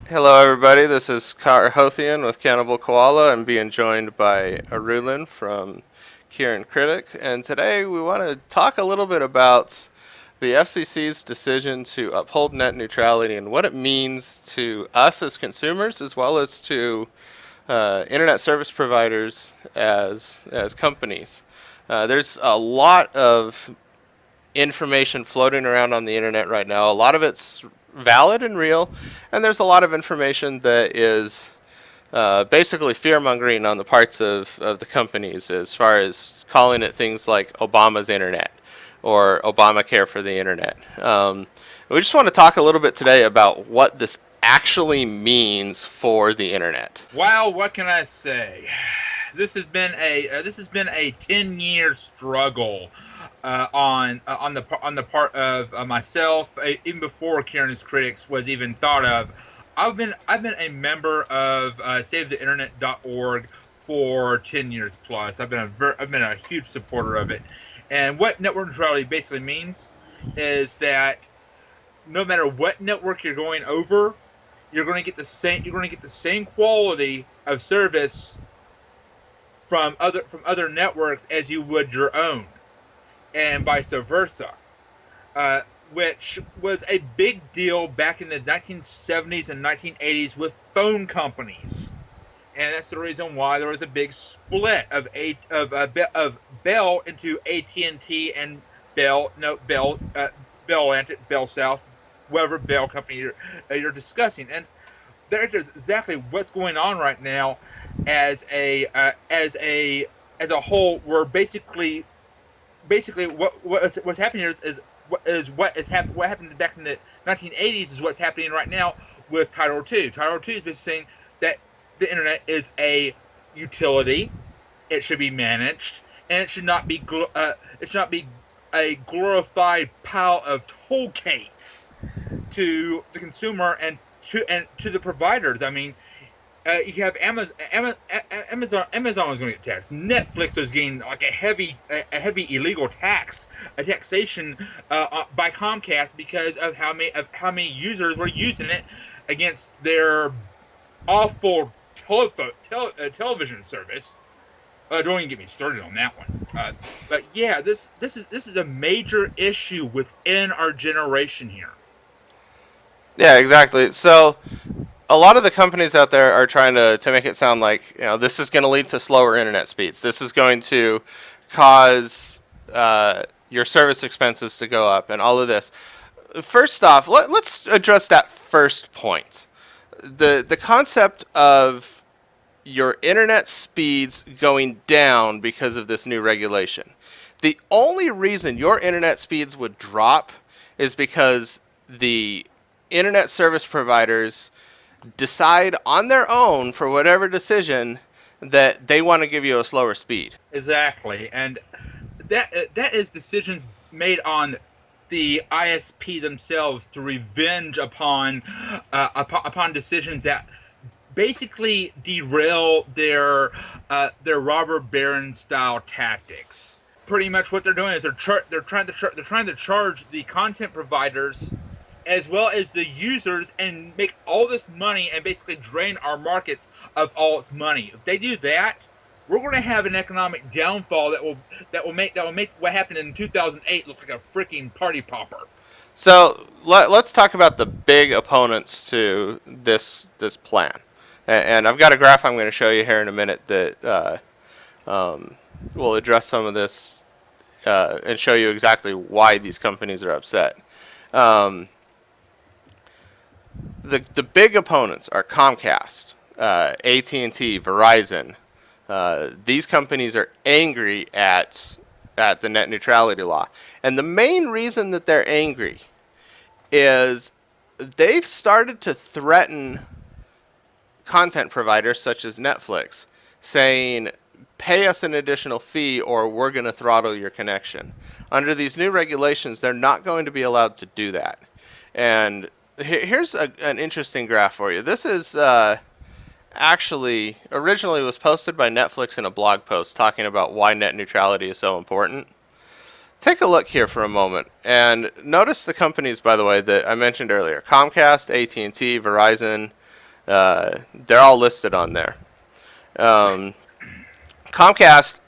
Hello, everybody. This is Carhothion with Cannibal Koala. I'm being joined by Arulin from Kieran Critic, and today we want to talk a little bit about the FCC's decision to uphold net neutrality and what it means to us as consumers, as well as to internet service providers as companies. There's a lot of information floating around on the internet right now. A lot of it's valid and real, and there's a lot of information that is basically fear mongering on the parts of the companies, as far as calling it things like Obama's internet or Obamacare for the internet. We just want to talk a little bit today about what this actually means for the internet. Wow, what can I say? This has been a 10-year struggle on the part of myself, even before Kieran's Critics was even thought of. I've been a member of SaveTheInternet.org for 10 years plus. I've been a huge supporter of it, and what network neutrality basically means is that no matter what network you're going over, you're going to get the same quality of service from other networks as you would your own, and vice versa. Uh, which was a big deal back in the 1970s and 1980s with phone companies, and that's the reason why there was a big split of Bell into AT&T and Bell, no Bell South, whatever Bell company you're discussing, and that is exactly what's going on right now. As a whole, we're basically what's happening here what happened back in the 1980s is what's happening right now with Title II. Title II is basically saying that the internet is a utility, it should be managed, and it should not be a glorified pile of toll gates to the consumer and to the providers. I mean, you have Amazon was going to get taxed. Netflix was getting like a heavy illegal a taxation by Comcast because of how many users were using it against their awful television service. Don't even get me started on that one. But yeah, this is a major issue within our generation here. Yeah, exactly. So a lot of the companies out there are trying to make it sound like, this is going to lead to slower internet speeds. This is going to cause your service expenses to go up and all of this. First off, let's address that first point. The concept of your internet speeds going down because of this new regulation. The only reason your internet speeds would drop is because the internet service providers decide on their own, for whatever decision, that they want to give you a slower speed. Exactly, and that is decisions made on the ISP themselves to revenge upon decisions that basically derail their robber baron style tactics. Pretty much what they're doing is they're trying to charge the content providers as well as the users and make all this money and basically drain our markets of all its money. If they do that, we're going to have an economic downfall that will make what happened in 2008 look like a freaking party popper. So let's talk about the big opponents to this plan. And I've got a graph I'm going to show you here in a minute that will address some of this and show you exactly why these companies are upset. Um, the big opponents are Comcast, AT&T, Verizon. These companies are angry at the net neutrality law, and the main reason that they're angry is they've started to threaten content providers such as Netflix, saying, pay us an additional fee or we're going to throttle your connection. Under these new regulations, they're not going to be allowed to do that. And here's an interesting graph for you. This is actually originally was posted by Netflix in a blog post talking about why net neutrality is so important. Take a look here for a moment and notice the companies, by the way, that I mentioned earlier: Comcast, AT&T, Verizon. They're all listed on there. Um, Comcast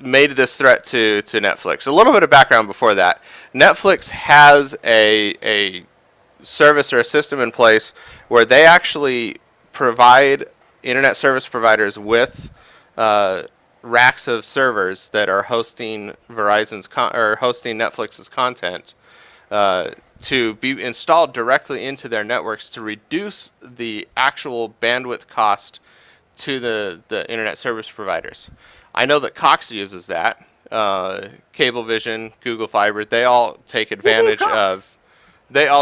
made this threat to Netflix. A little bit of background before that. Netflix has a service or a system in place where they actually provide internet service providers with racks of servers that are hosting or hosting Netflix's content to be installed directly into their networks to reduce the actual bandwidth cost to the internet service providers. I know that Cox uses that. Cablevision, Google Fiber, they all take advantage of that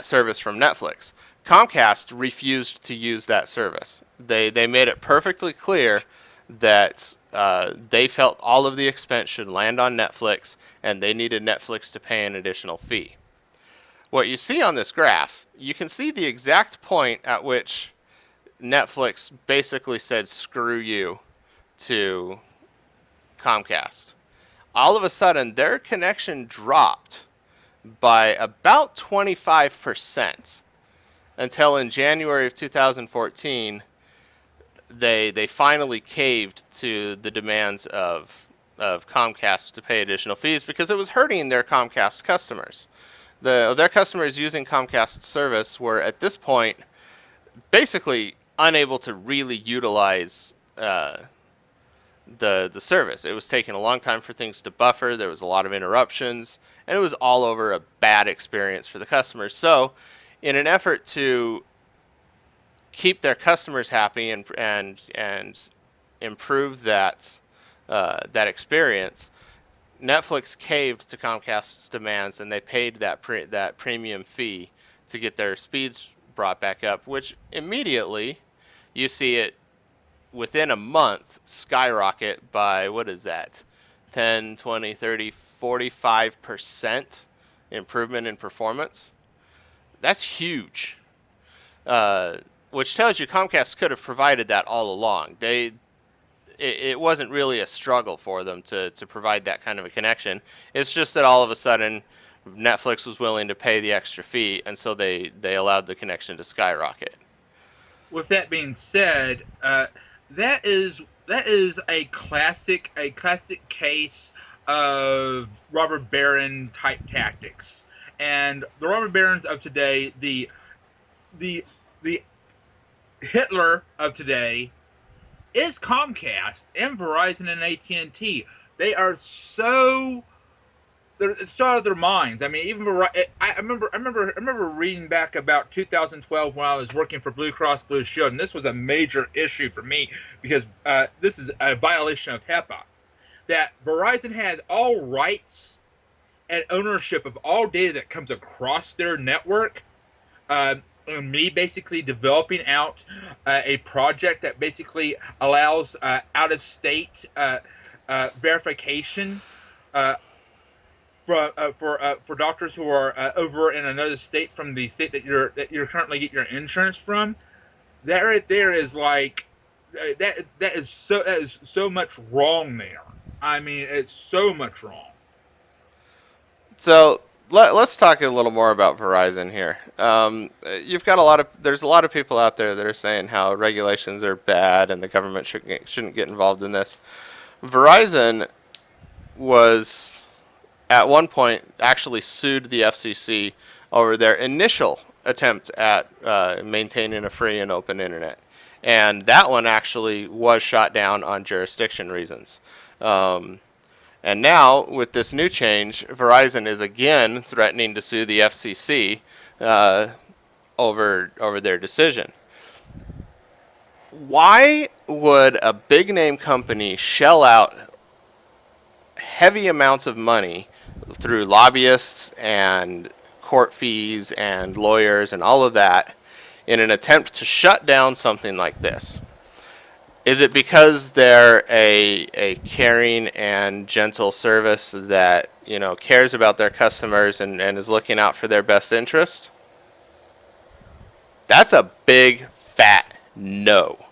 service from Netflix. Comcast refused to use that service. They made it perfectly clear that they felt all of the expense should land on Netflix, and they needed Netflix to pay an additional fee. What you see on this graph, you can see the exact point at which Netflix basically said screw you to Comcast. All of a sudden, their connection dropped by about 25% until in January of 2014, they finally caved to the demands of Comcast to pay additional fees because it was hurting their Comcast customers. Their customers using Comcast service were at this point basically unable to really utilize the service. It was taking a long time for things to buffer. There was a lot of interruptions, and it was all over a bad experience for the customers. So, in an effort to keep their customers happy and improve that experience, Netflix caved to Comcast's demands, and they paid that premium fee to get their speeds brought back up, which immediately you see it within a month skyrocket by, what is that, 10, 20, 30, 45% improvement in performance. That's huge. Which tells you Comcast could have provided that all along. It wasn't really a struggle for them to provide that kind of a connection. It's just that all of a sudden Netflix was willing to pay the extra fee, and so they allowed the connection to skyrocket. With that being said, that is a classic case of robber baron type tactics. And the robber barons of today, the Hitler of today, is Comcast and Verizon and AT&T. They are they're out of their minds. I mean, even I remember reading back about 2012 when I was working for Blue Cross Blue Shield, and this was a major issue for me because this is a violation of HIPAA. That Verizon has all rights and ownership of all data that comes across their network. Me basically developing out a project that basically allows out-of-state verification for doctors who are over in another state from the state that you're currently getting your insurance from. That right there is like that is so much wrong there. I mean, it's so much wrong. So let's talk a little more about Verizon here. You've got there's a lot of people out there that are saying how regulations are bad and the government shouldn't get involved in this. Verizon was at one point actually sued the FCC over their initial attempt at maintaining a free and open internet. And that one actually was shot down on jurisdiction reasons. And now, with this new change, Verizon is again threatening to sue the FCC over their decision. Why would a big name company shell out heavy amounts of money through lobbyists and court fees and lawyers and all of that in an attempt to shut down something like this? Is it because they're a caring and gentle service that, cares about their customers and is looking out for their best interest? That's a big fat no.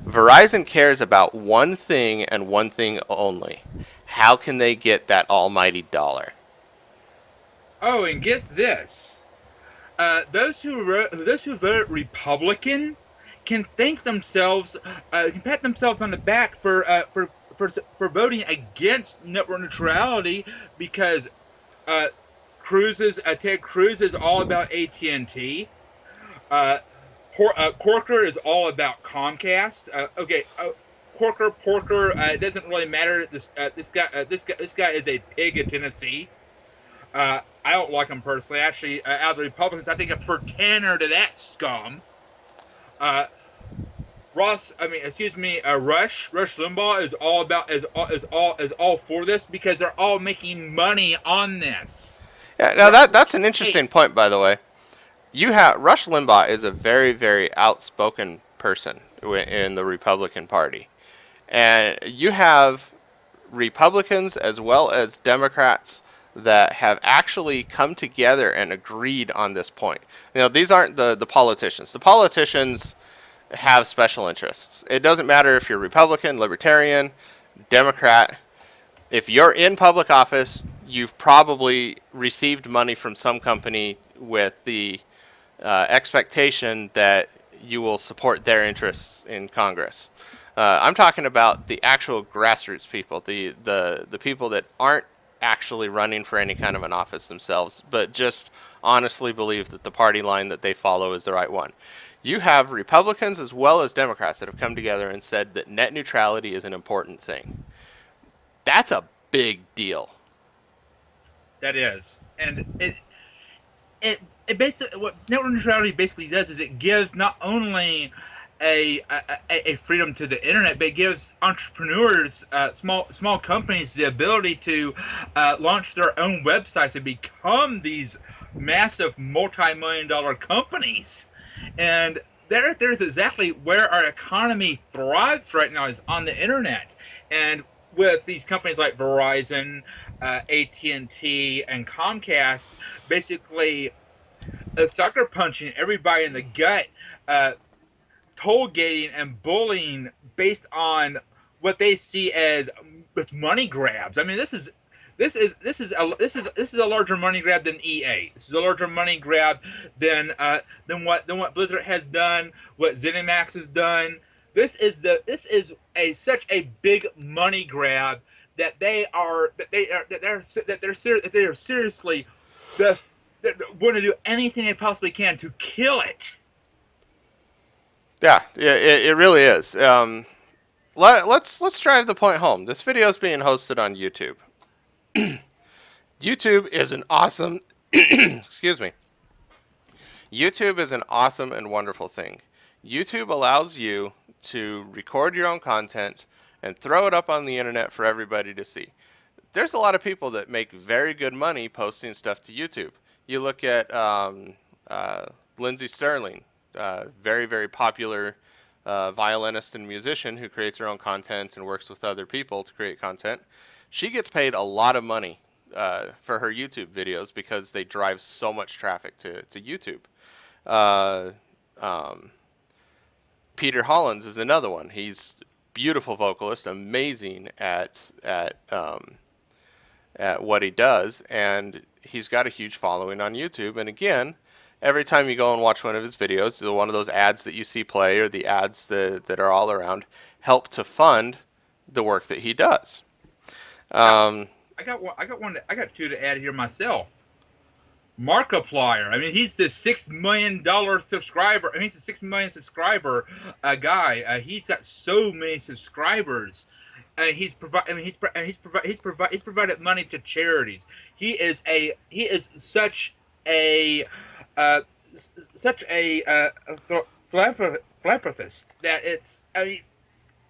Verizon cares about one thing and one thing only. How can they get that almighty dollar? Oh, and get this. those who voted Republican can thank themselves, can pat themselves on the back for voting against network neutrality because uh, Ted Cruz is all about AT&T. Uh, Corker is all about Comcast. Corker, Porker. It doesn't really matter. This guy is a pig in Tennessee. I don't like him personally. Actually, out of the Republicans, I think I prefer Tanner to that scum. Uh, Rush Limbaugh is all about is all for this because they're all making money on this. Yeah, now that's an interesting point, by the way. You have Rush Limbaugh is a very, very outspoken person in the Republican Party, and you have Republicans as well as Democrats that have actually come together and agreed on this point. These aren't the politicians. The politicians have special interests. It doesn't matter if you're Republican, Libertarian, Democrat. If you're in public office, you've probably received money from some company with the expectation that you will support their interests in Congress. I'm talking about the actual grassroots people, the people that aren't actually running for any kind of an office themselves, but just honestly believe that the party line that they follow is the right one. You have Republicans as well as Democrats that have come together and said that net neutrality is an important thing. That's a big deal. That is, and it basically what network neutrality basically does is it gives not only a freedom to the internet, but it gives entrepreneurs, small companies, the ability to launch their own websites and become these massive multi-million-dollar companies. And there's exactly where our economy thrives right now is on the internet. And with these companies like Verizon, AT&T, and Comcast, basically sucker punching everybody in the gut, toll gating and bullying based on what they see as with money grabs. I mean, this is a larger money grab than EA. This is a larger money grab than what Blizzard has done, what ZeniMax has done. This is such a big money grab that they are seriously just going to do anything they possibly can to kill it. Yeah, it really is. Let's drive the point home. This video is being hosted on YouTube. YouTube is an awesome excuse me. YouTube is an awesome and wonderful thing. YouTube allows you to record your own content and throw it up on the internet for everybody to see. There's a lot of people that make very good money posting stuff to YouTube. You look at Lindsey Sterling, very, very popular violinist and musician who creates her own content and works with other people to create content. She gets paid a lot of money for her YouTube videos because they drive so much traffic to YouTube. Peter Hollins is another one. He's beautiful vocalist, amazing at what he does, and he's got a huge following on YouTube. And again, every time you go and watch one of his videos, one of those ads that you see play or the ads that are all around help to fund the work that he does. I got two to add here myself. Markiplier. I mean, he's the $6 million subscriber. I mean, he's a 6 million subscriber guy. He's got so many subscribers. He's provided money to charities. He is such a philanthropist that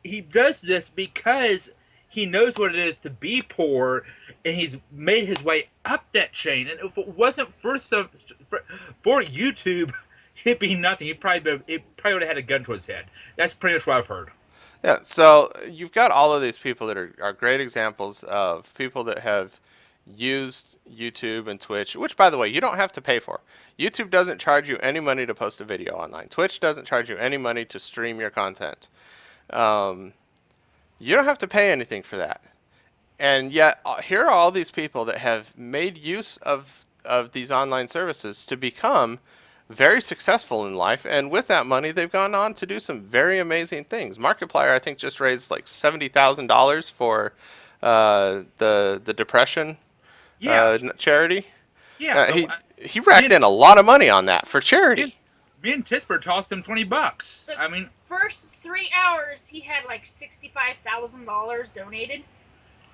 he does this because he knows what it is to be poor, and he's made his way up that chain. And if it wasn't for YouTube, he'd be nothing. He probably would have had a gun to his head. That's pretty much what I've heard. Yeah, so you've got all of these people that are great examples of people that have used YouTube and Twitch, which, by the way, you don't have to pay for. YouTube doesn't charge you any money to post a video online. Twitch doesn't charge you any money to stream your content. You don't have to pay anything for that. And yet, here are all these people that have made use of of these online services to become very successful in life, and with that money, they've gone on to do some very amazing things. Markiplier, I think, just raised like $70,000 for the depression Yeah, charity. yeah. Uh, he he Me racked and in a lot of money on that for me and, charity. me and Tisper tossed him $20. The I mean, first 3 hours, he had like $65,000 donated.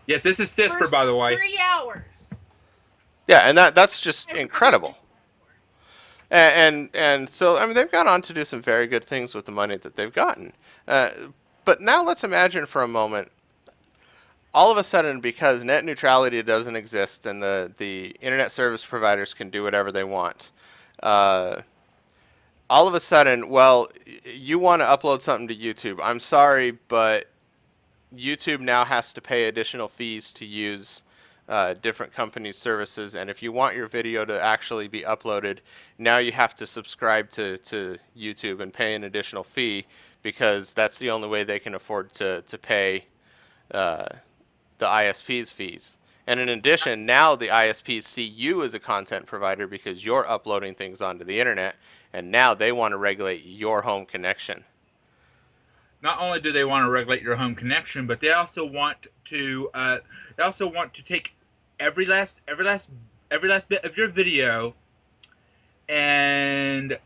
yes, this is Tisper, First by the way. 3 hours. Yeah, and that's just Everybody incredible. And so I mean they've gone on to do some very good things with the money that they've gotten. Uh, but now let's imagine for a moment, all of a sudden, because net neutrality doesn't exist and the internet service providers can do whatever they want, uh, all of a sudden, well, you want to upload something to YouTube. I'm sorry, but YouTube now has to pay additional fees to use different companies' services, and if you want your video to actually be uploaded, now you have to subscribe to YouTube and pay an additional fee because that's the only way they can afford to pay uh, the ISP's fees. And in addition, now the ISPs see you as a content provider because you're uploading things onto the internet, and now they want to regulate your home connection. Not only do they want to regulate your home connection, but they also want to take every last bit of your video and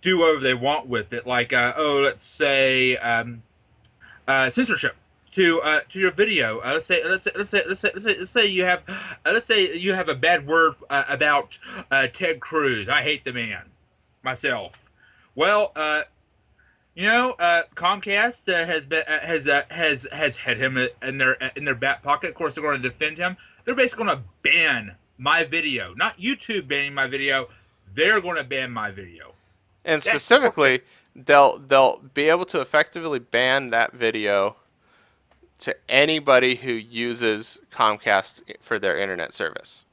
do whatever they want with it. Like let's say censorship to your video. Let's say you have a bad word about Ted Cruz. I hate the man myself. Well, Comcast has had him in their back pocket. Of course, they're going to defend him. They're basically going to ban my video, not YouTube banning my video. They're going to ban my video. And That's specifically, they'll be able to effectively ban that video to anybody who uses Comcast for their internet service.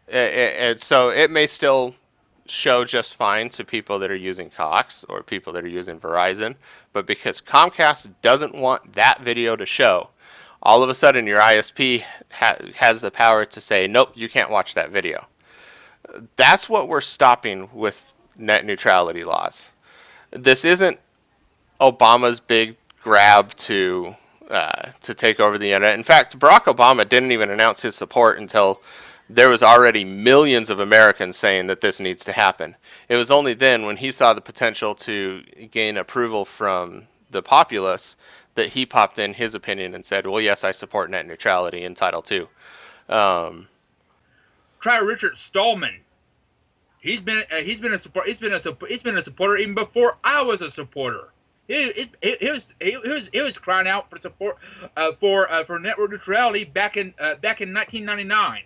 And so it may still show just fine to people that are using Cox or people that are using Verizon, but because Comcast doesn't want that video to show, all of a sudden your ISP has the power to say, nope, you can't watch that video. That's what we're stopping with net neutrality laws. This isn't Obama's big grab to take over the internet. In fact, Barack Obama didn't even announce his support until there was already millions of Americans saying that this needs to happen. It was only then, when he saw the potential to gain approval from the populace, that he popped in his opinion and said, well, yes, I support net neutrality in Title II. Try Richard Stallman. He's been a supporter even before I was a supporter. He was crying out for support for network neutrality back in 1999.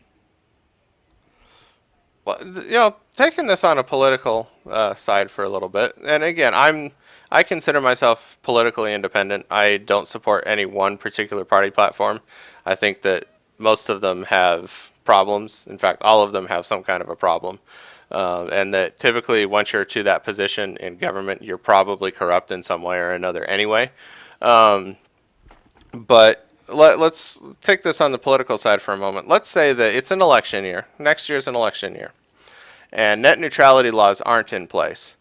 Well, taking this on a political side for a little bit, and again, I consider myself politically independent. I don't support any one particular party platform. I think that most of them have problems. In fact, all of them have some kind of a problem. And that typically, once you're to that position in government, you're probably corrupt in some way or another anyway. But let's take this on the political side for a moment. Let's say that it's an election year. Next year's an election year. And net neutrality laws aren't in place.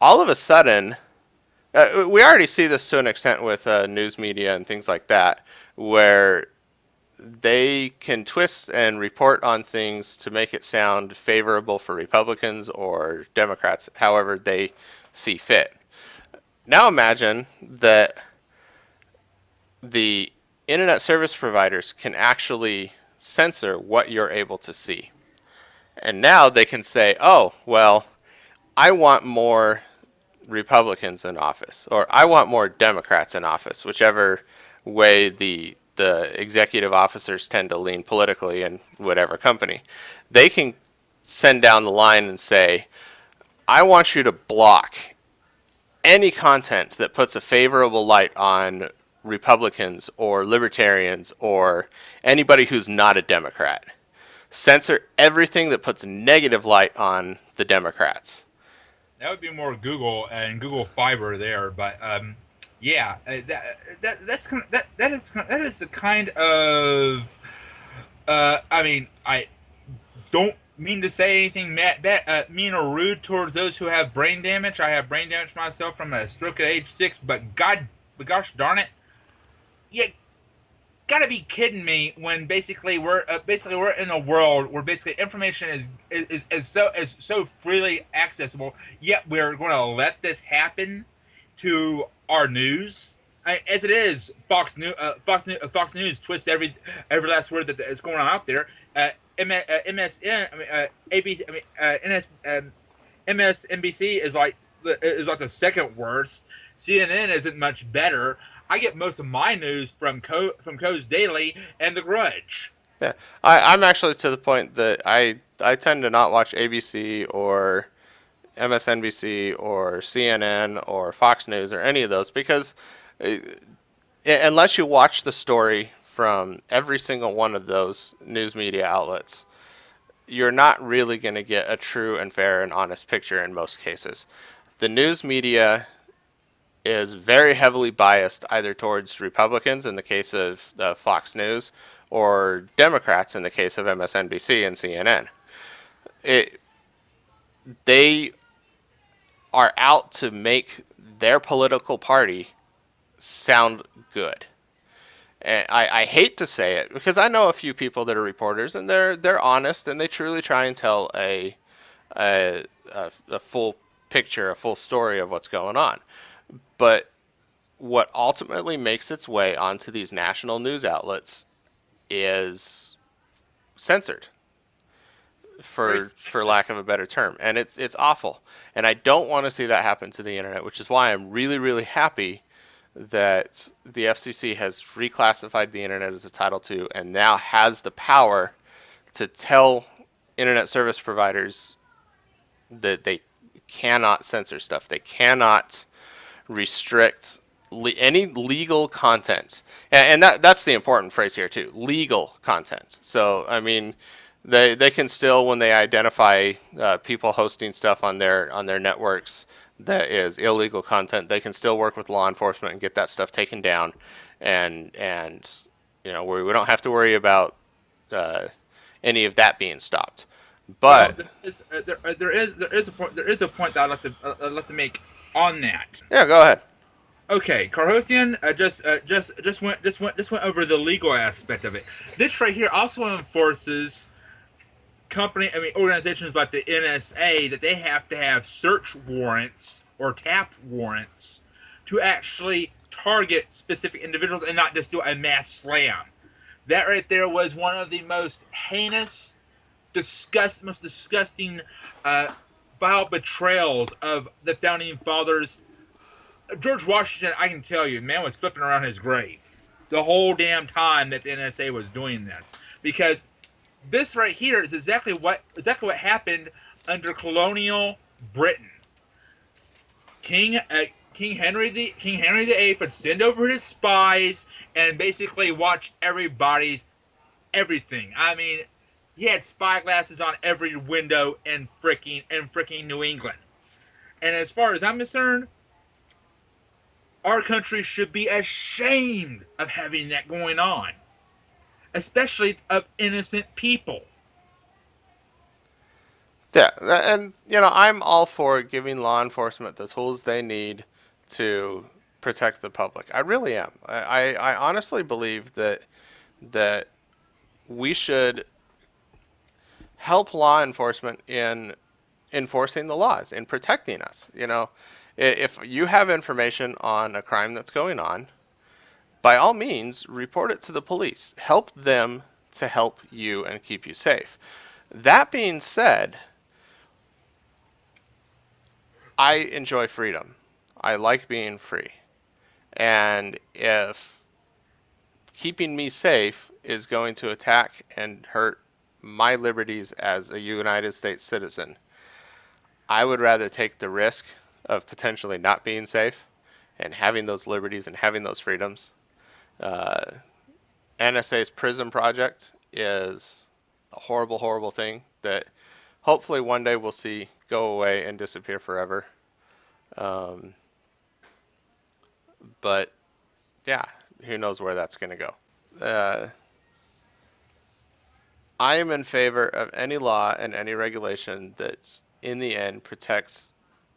All of a sudden, we already see this to an extent with news media and things like that, where they can twist and report on things to make it sound favorable for Republicans or Democrats, however they see fit. Now imagine that the internet service providers can actually censor what you're able to see. And now they can say, oh, well, I want more Republicans in office, or I want more Democrats in office, whichever way the executive officers tend to lean politically in whatever company. They can send down the line and say, I want you to block any content that puts a favorable light on Republicans or libertarians or anybody who's not a Democrat. Censor everything that puts negative light on the Democrats. That would be more Google and Google Fiber there, but yeah, that is the kind of I mean, don't mean to say anything mean or rude towards those who have brain damage. I have brain damage myself from a stroke at age 6, but gosh darn it, you gotta be kidding me when basically we're in a world where basically information is so freely accessible, yet we're going to let this happen to our news. As it is, Fox News twists every last word that is going on out there. MSN, I mean, ABC, I mean, MSNBC is like the second worst. CNN isn't much better. I get most of my news from Co's Daily and The Grudge. Yeah, I'm actually to the point that I tend to not watch ABC or MSNBC or CNN or Fox News or any of those because unless you watch the story from every single one of those news media outlets, you're not really going to get a true and fair and honest picture in most cases. The news media is very heavily biased either towards Republicans in the case of Fox News or Democrats in the case of MSNBC and CNN. It, they are out to make their political party sound good. And I hate to say it because I know a few people that are reporters and they're honest and they truly try and tell a, a full picture, a full story of what's going on. But what ultimately makes its way onto these national news outlets is censored, for lack of a better term, and it's awful. And I don't want to see that happen to the internet, which is why I'm really happy that the FCC has reclassified the internet as a Title II and now has the power to tell internet service providers that they cannot censor stuff. They cannot restrict any legal content, and that's the important phrase here too. Legal content. So I mean, they can still, when they identify people hosting stuff on their networks that is illegal content, they can still work with law enforcement and get that stuff taken down, and we don't have to worry about any of that being stopped. Well, But there is a point that I'd like to make on that. yeah, go ahead. Okay, Carhothian just went over the legal aspect of it. This right here also enforces organizations like the NSA that they have to have search warrants or tap warrants to actually target specific individuals and not just do a mass slam. That right there was one of the most heinous, most disgusting, vile betrayals of the founding fathers. George Washington, I can tell you, man was flipping around his grave the whole damn time that the NSA was doing this, because this right here is exactly what happened under colonial Britain. King Henry VIII would send over his spies and basically watch everybody's everything. I mean, he had spy glasses on every window in fricking New England. And as far as I'm concerned, our country should be ashamed of having that going on, especially of innocent people. Yeah, and I'm all for giving law enforcement the tools they need to protect the public. I really am. I honestly believe that we should help law enforcement in enforcing the laws, in protecting us. If you have information on a crime that's going on, by all means, report it to the police. Help them to help you and keep you safe. That being said, I enjoy freedom. I like being free. And if keeping me safe is going to attack and hurt my liberties as a United States citizen, I would rather take the risk of potentially not being safe and having those liberties and having those freedoms. NSA's prison project is a horrible thing that hopefully one day we'll see go away and disappear forever. But yeah, who knows where that's going to go. I am in favor of any law and any regulation that, in the end, protects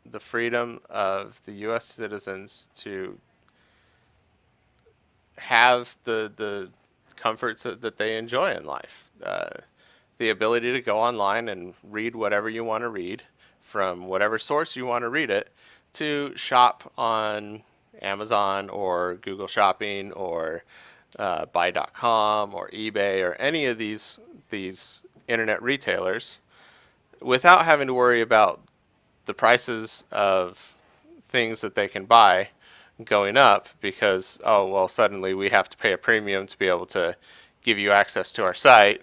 the freedom of the U.S. citizens to have the comforts that they enjoy in life. The ability to go online and read whatever you want to read from whatever source you want to read it, to shop on Amazon or Google Shopping or buy.com or eBay or any of these internet retailers without having to worry about the prices of things that they can buy going up because, oh, well, suddenly we have to pay a premium to be able to give you access to our site.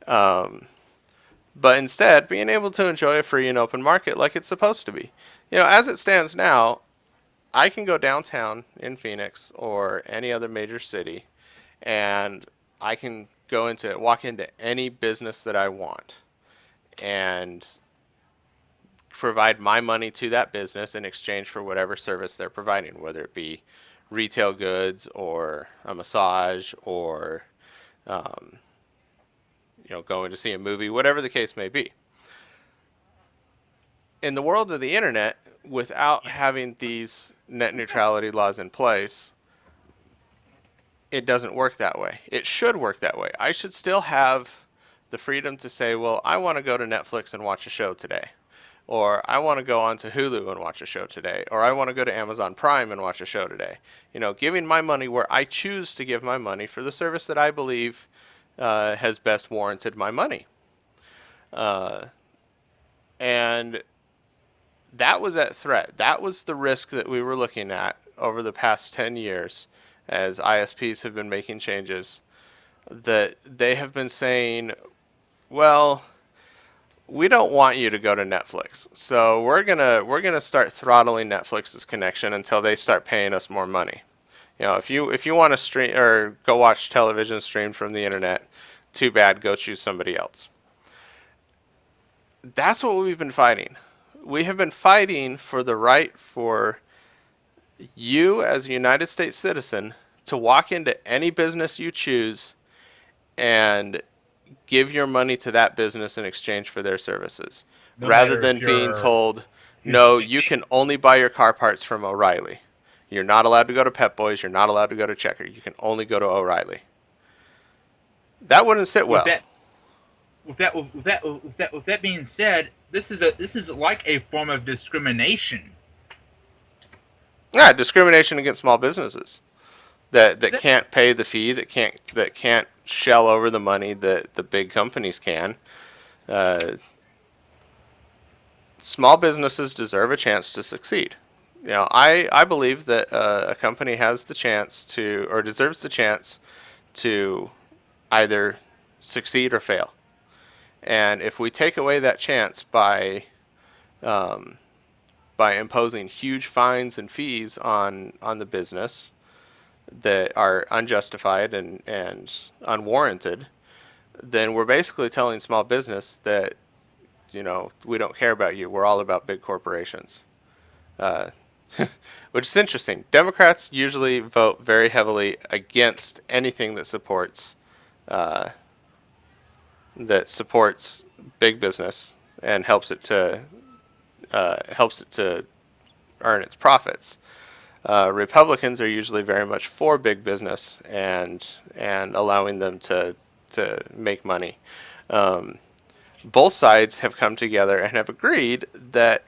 But instead, being able to enjoy a free and open market like it's supposed to be. As it stands now, I can go downtown in Phoenix or any other major city, and I can walk into any business that I want and provide my money to that business in exchange for whatever service they're providing, whether it be retail goods or a massage or going to see a movie, whatever the case may be. In the world of the internet, without having these net neutrality laws in place, it doesn't work that way. It should work that way. I should still have the freedom to say, well, I want to go to Netflix and watch a show today. Or I want to go onto Hulu and watch a show today. Or I want to go to Amazon Prime and watch a show today. Giving my money where I choose to give my money for the service that I believe has best warranted my money. And that was at threat. That was the risk that we were looking at over the past 10 years as ISPs have been making changes, that they have been saying, well, we don't want you to go to Netflix, so we're gonna start throttling Netflix's connection until they start paying us more money. If you want to stream or go watch television streamed from the internet, too bad, go choose somebody else. That's what we've been fighting. We have been fighting for the right for you as a United States citizen to walk into any business you choose and give your money to that business in exchange for their services, rather than being told, no, you can only buy your car parts from O'Reilly. You're not allowed to go to Pep Boys. You're not allowed to go to Checker. You can only go to O'Reilly. That wouldn't sit well. With that being said, this is like a form of discrimination. Yeah, discrimination against small businesses that can't pay the fee, that can't shell over the money that the big companies can. Small businesses deserve a chance to succeed. I believe that a company has the chance to, or deserves the chance to, either succeed or fail. And if we take away that chance by imposing huge fines and fees on the business that are unjustified and unwarranted, then we're basically telling small business that, we don't care about you. We're all about big corporations. Which is interesting. Democrats usually vote very heavily against anything that supports big business and helps it to earn its profits. Republicans are usually very much for big business and allowing them to make money. Both sides have come together and have agreed that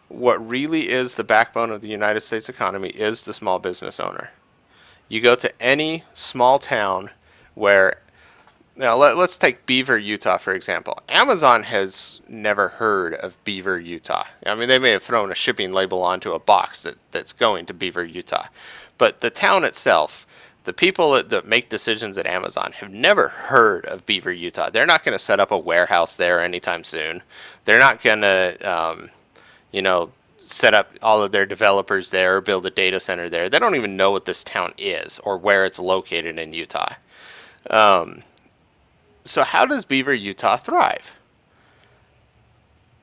what really is the backbone of the United States economy is the small business owner. You go to any small town where, now let's take Beaver, Utah, for example. Amazon has never heard of Beaver, Utah. I mean, they may have thrown a shipping label onto a box that's going to Beaver, Utah. But the town itself, the people that make decisions at Amazon have never heard of Beaver, Utah. They're not going to set up a warehouse there anytime soon. They're not going to, set up all of their developers there or build a data center there. They don't even know what this town is or where it's located in Utah. So how does Beaver, Utah thrive?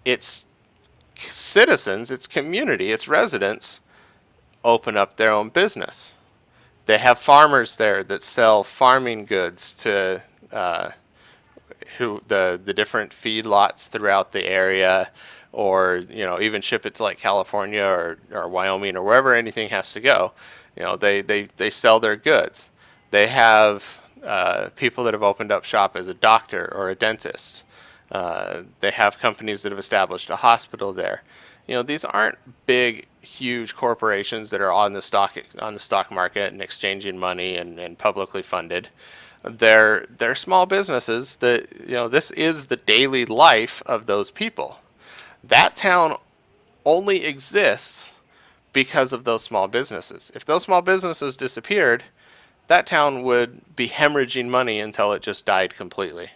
Its citizens, its community, its residents open up their own business. They have farmers there that sell farming goods to who the different feedlots throughout the area, or even ship it to like California or Wyoming or wherever anything has to go. They sell their goods. They have people that have opened up shop as a doctor or a dentist. They have companies that have established a hospital there. These aren't big, huge corporations that are on the stock market and exchanging money and publicly funded. They're small businesses that this is the daily life of those people. That town only exists because of those small businesses. If those small businesses disappeared, that town would be hemorrhaging money until it just died completely.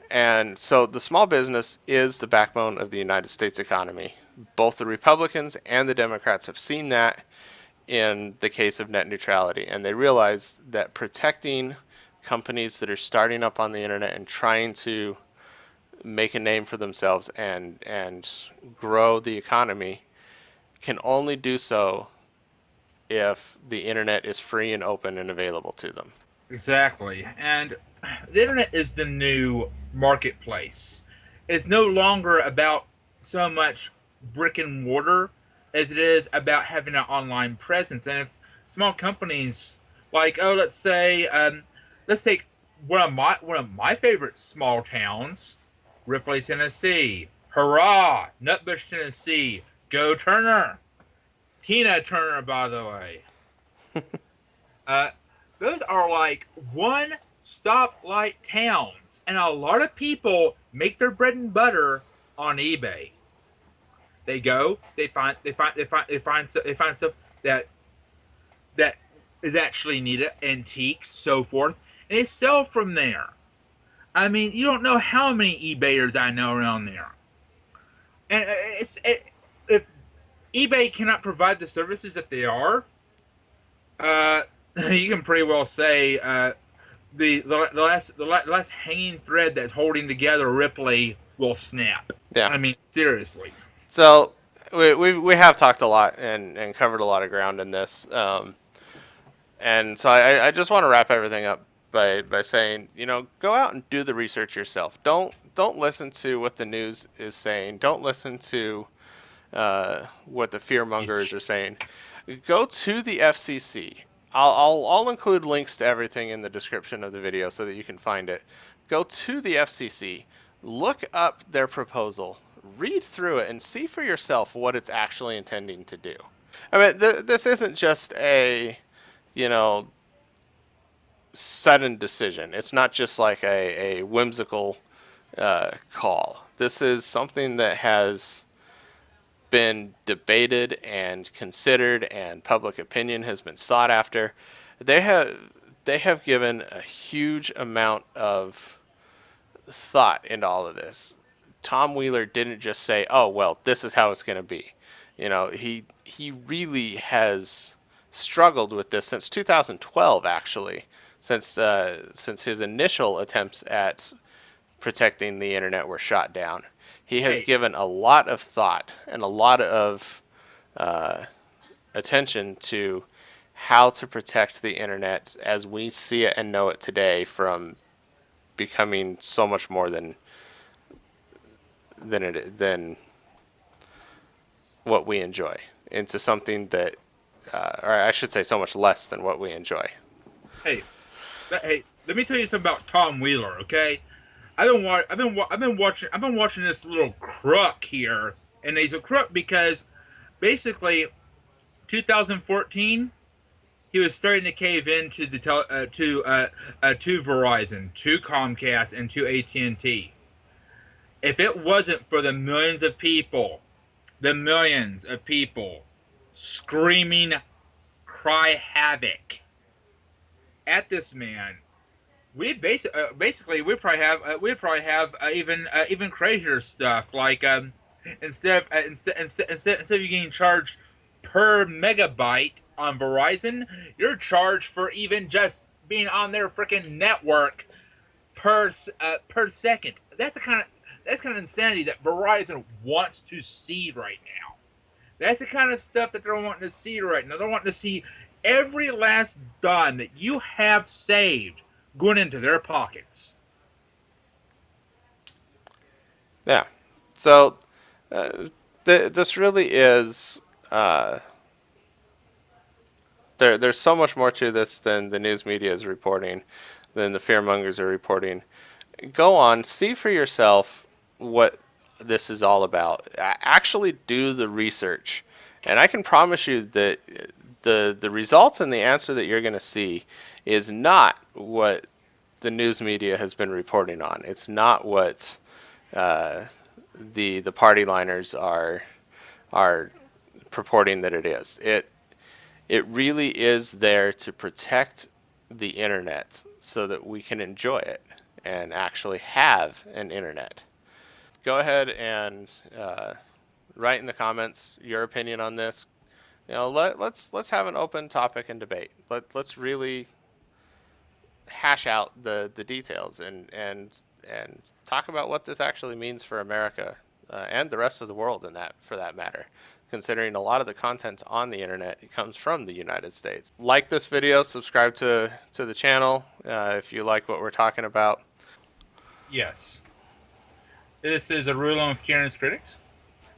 And so the small business is the backbone of the United States economy. Both the Republicans and the Democrats have seen that in the case of net neutrality, and they realize that protecting companies that are starting up on the internet and trying to make a name for themselves and grow the economy can only do so if the internet is free and open and available to them. Exactly. And the internet is the new marketplace. It's no longer about so much brick and mortar as it is about having an online presence. And if small companies like, let's take one of my favorite small towns, Ripley, Tennessee. Hurrah! Nutbush, Tennessee. Go Turner. Tina Turner, by the way. Uh, those are like one stoplight towns, and a lot of people make their bread and butter on eBay. They go, they find stuff that is actually needed, antiques, so forth, and they sell from there. I mean, you don't know how many eBayers I know around there, and if eBay cannot provide the services that they are, uh, you can pretty well say the last hanging thread that's holding together Ripley will snap. Yeah. I mean, seriously. So we have talked a lot and covered a lot of ground in this. And so I just want to wrap everything up by saying, go out and do the research yourself. Don't listen to what the news is saying. Don't listen to what the fear mongers are saying. Go to the FCC. I'll include links to everything in the description of the video so that you can find it. Go to the FCC, look up their proposal, read through it, and see for yourself what it's actually intending to do. I mean, this isn't just a, sudden decision. It's not just like a whimsical call. This is something that has been debated and considered, and public opinion has been sought after. They have given a huge amount of thought into all of this. Tom Wheeler didn't just say, "Oh well, this is how it's going to be." He really has struggled with this since 2012, actually, since his initial attempts at protecting the internet were shot down. He has given a lot of thought and a lot of attention to how to protect the internet as we see it and know it today from becoming so much more than what we enjoy into something that, or I should say, so much less than what we enjoy. Hey, let me tell you something about Tom Wheeler, okay? I've been watching this little crook here, and he's a crook because basically 2014 he was starting to cave into the to Verizon, to Comcast, and to AT&T. If it wasn't for the millions of people screaming cry havoc at this man, we'd probably have even crazier stuff, like instead of you getting charged per megabyte on Verizon, you're charged for even just being on their freaking network per second. That's the kind of insanity that Verizon wants to see right now. That's the kind of stuff that they're wanting to see right now. They're wanting to see every last dime that you have saved going into their pockets. Yeah. So this really is. There's so much more to this than the news media is reporting, than the fearmongers are reporting. Go on, see for yourself what this is all about. Actually do the research. And I can promise you that the results and the answer that you're going to see is not what the news media has been reporting on. It's not what the party liners are purporting that it is. It really is there to protect the internet so that we can enjoy it and actually have an internet. Go ahead and write in the comments your opinion on this. Let's have an open topic and debate. Let's really hash out the details and talk about what this actually means for America and the rest of the world, in that for that matter. Considering a lot of the content on the internet comes from the United States. Like this video, subscribe to the channel if you like what we're talking about. Yes. This is Arulin with Kieran's Critics.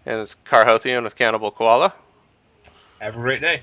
And it's Carhothion with Cannibal Koala. Have a great day.